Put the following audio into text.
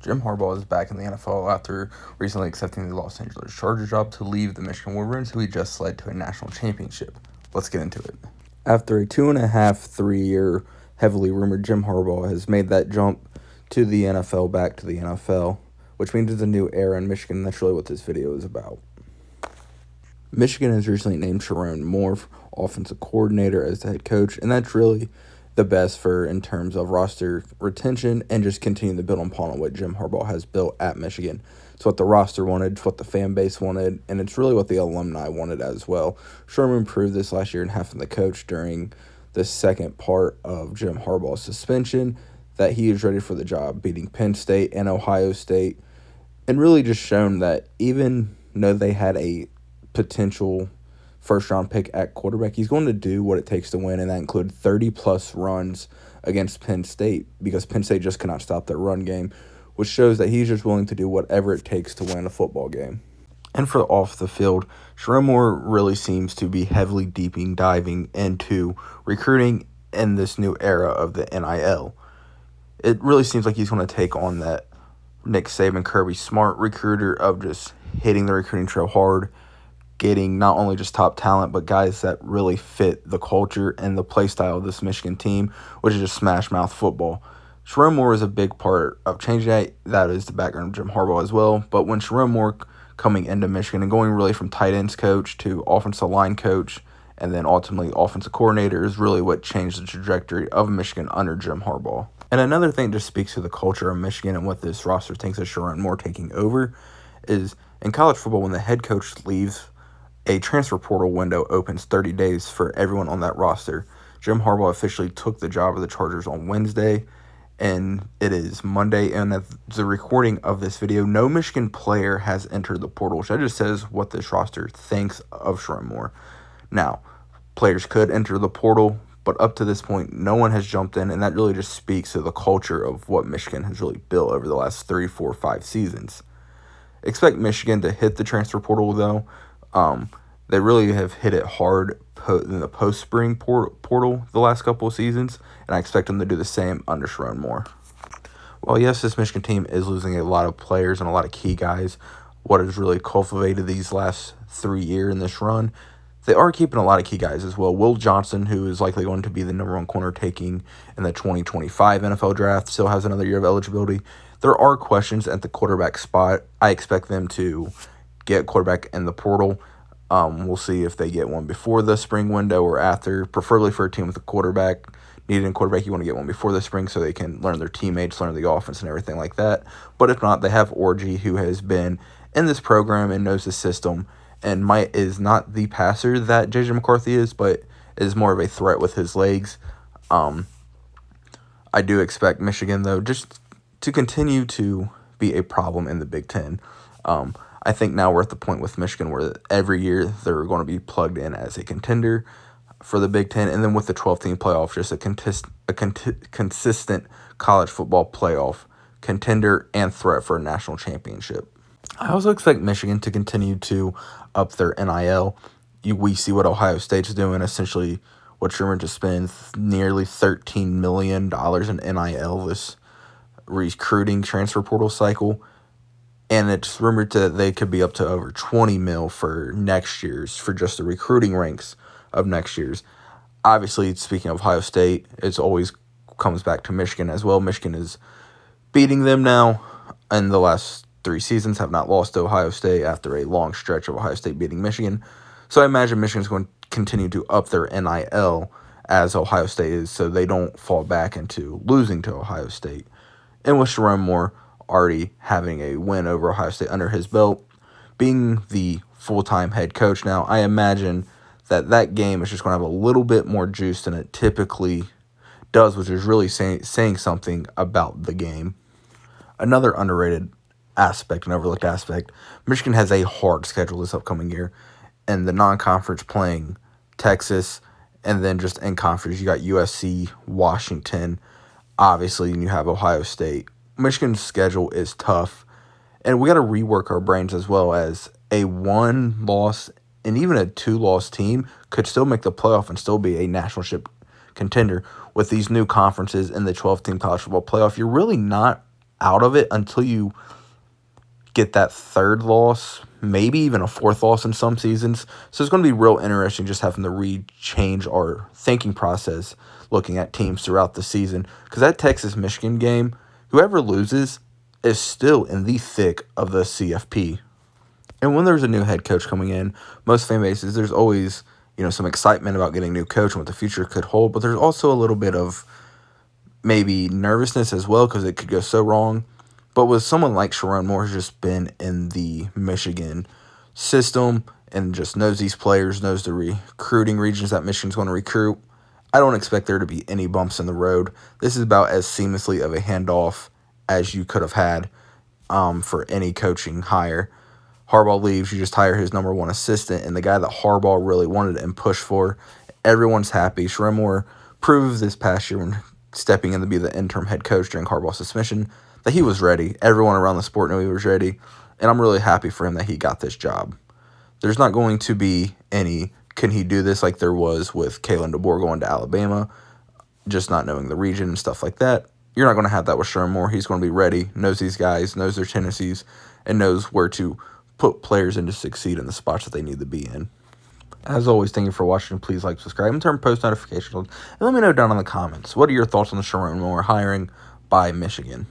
Jim Harbaugh is back in the NFL after recently accepting the Los Angeles Chargers job to leave the Michigan Wolverines, who he just led to a national championship. Let's get into it. After a 3 year heavily rumored, Jim Harbaugh has made that jump to the NFL, back to the NFL, which means it's a new era in Michigan, and that's really what this video is about. Michigan has recently named Sherrone Moore offensive coordinator as the head coach, and that's really the best for in terms of roster retention and just continue to build upon what Jim Harbaugh has built at Michigan. It's what the roster wanted, it's what the fan base wanted, and it's really what the alumni wanted as well. Sherman proved this last year in having the coach during the second part of Jim Harbaugh's suspension that he is ready for the job, beating Penn State and Ohio State, and really just shown that even though they had a potential first-round pick at quarterback, he's going to do what it takes to win, and that include 30-plus runs against Penn State because Penn State just cannot stop their run game, which shows that he's just willing to do whatever it takes to win a football game. And for off the field, Sherrone Moore really seems to be heavily diving into recruiting in this new era of the NIL. It really seems like he's going to take on that Nick Saban, Kirby Smart recruiter of just hitting the recruiting trail hard, getting not only just top talent, but guys that really fit the culture and the play style of this Michigan team, which is just smash mouth football. Sherrone Moore is a big part of changing that. That is the background of Jim Harbaugh as well. But when Sherrone Moore coming into Michigan and going really from tight ends coach to offensive line coach and then ultimately offensive coordinator is really what changed the trajectory of Michigan under Jim Harbaugh. And another thing just speaks to the culture of Michigan and what this roster thinks of Sherrone Moore taking over is in college football, when the head coach leaves, a transfer portal window opens 30 days for everyone on that roster. Jim Harbaugh officially took the job of the Chargers on Wednesday, and it is Monday. And at the recording of this video, no Michigan player has entered the portal, which just says what this roster thinks of Sherrone Moore. Now, players could enter the portal, but up to this point, no one has jumped in, and that really just speaks to the culture of what Michigan has really built over the last 3, 4, 5 seasons. Expect Michigan to hit the transfer portal, though. They really have hit it hard in the post-spring portal the last couple of seasons, and I expect them to do the same under Sherrone Moore. Well, yes, this Michigan team is losing a lot of players and a lot of key guys. What has really cultivated these last 3 years in this run, they are keeping a lot of key guys as well. Will Johnson, who is likely going to be the number one corner taking in the 2025 NFL draft, still has another year of eligibility. There are questions at the quarterback spot. I expect them to get quarterback in the portal. We'll see if they get one before the spring window or after, preferably for a team with a quarterback. Needing a quarterback, you want to get one before the spring so they can learn their teammates, learn the offense and everything like that. But if not, they have Orji, who has been in this program and knows the system and is not the passer that J.J. McCarthy is, but is more of a threat with his legs. I do expect Michigan, though, just to continue to be a problem in the Big Ten. I think now we're at the point with Michigan where every year they're going to be plugged in as a contender for the Big Ten, and then with the 12-team playoff, just a consistent college football playoff contender and threat for a national championship. I also expect Michigan to continue to up their NIL. We see what Ohio State's doing, essentially what Sherman just spent nearly $13 million in NIL this recruiting transfer portal cycle. And it's rumored that they could be up to over $20 million for next year's, for just the recruiting ranks of next year's. Obviously, speaking of Ohio State, it always comes back to Michigan as well. Michigan is beating them now, and the last 3 seasons have not lost to Ohio State after a long stretch of Ohio State beating Michigan. So I imagine Michigan's going to continue to up their NIL as Ohio State is, so they don't fall back into losing to Ohio State. And with Sherrone Moore already having a win over Ohio State under his belt, being the full-time head coach now, I imagine that game is just going to have a little bit more juice than it typically does, which is really saying something about the game. Another underrated aspect and overlooked aspect, Michigan has a hard schedule this upcoming year, and the non-conference playing Texas, and then just in conference, you got USC, Washington, obviously, and you have Ohio State. Michigan's schedule is tough, and we got to rework our brains as well, as a 1-loss and even a 2-loss team could still make the playoff and still be a nationalship contender. With these new conferences in the 12-team college football playoff, you're really not out of it until you get that third loss, maybe even a fourth loss in some seasons. So it's going to be real interesting just having to rechange our thinking process looking at teams throughout the season. Because that Texas-Michigan game, whoever loses is still in the thick of the CFP. And when there's a new head coach coming in, most fan bases, there's always, some excitement about getting a new coach and what the future could hold. But there's also a little bit of maybe nervousness as well because it could go so wrong. But with someone like Sharon Moore, who's just been in the Michigan system and just knows these players, knows the recruiting regions that Michigan's going to recruit, I don't expect there to be any bumps in the road. This is about as seamlessly of a handoff as you could have had for any coaching hire. Harbaugh leaves, you just hire his number one assistant, and the guy that Harbaugh really wanted and pushed for. Everyone's happy. Sharon Moore proved this past year when stepping in to be the interim head coach during Harbaugh's suspension that he was ready. Everyone around the sport knew he was ready, and I'm really happy for him that he got this job. There's not going to be any, can he do this like there was with Kalen DeBoer going to Alabama, just not knowing the region and stuff like that. You're not going to have that with Sharon Moore. He's going to be ready, knows these guys, knows their tendencies, and knows where to put players in to succeed in the spots that they need to be in. As always, thank you for watching. Please like, subscribe, and turn post notifications on. And let me know down in the comments, what are your thoughts on the Sharon Moore hiring by Michigan?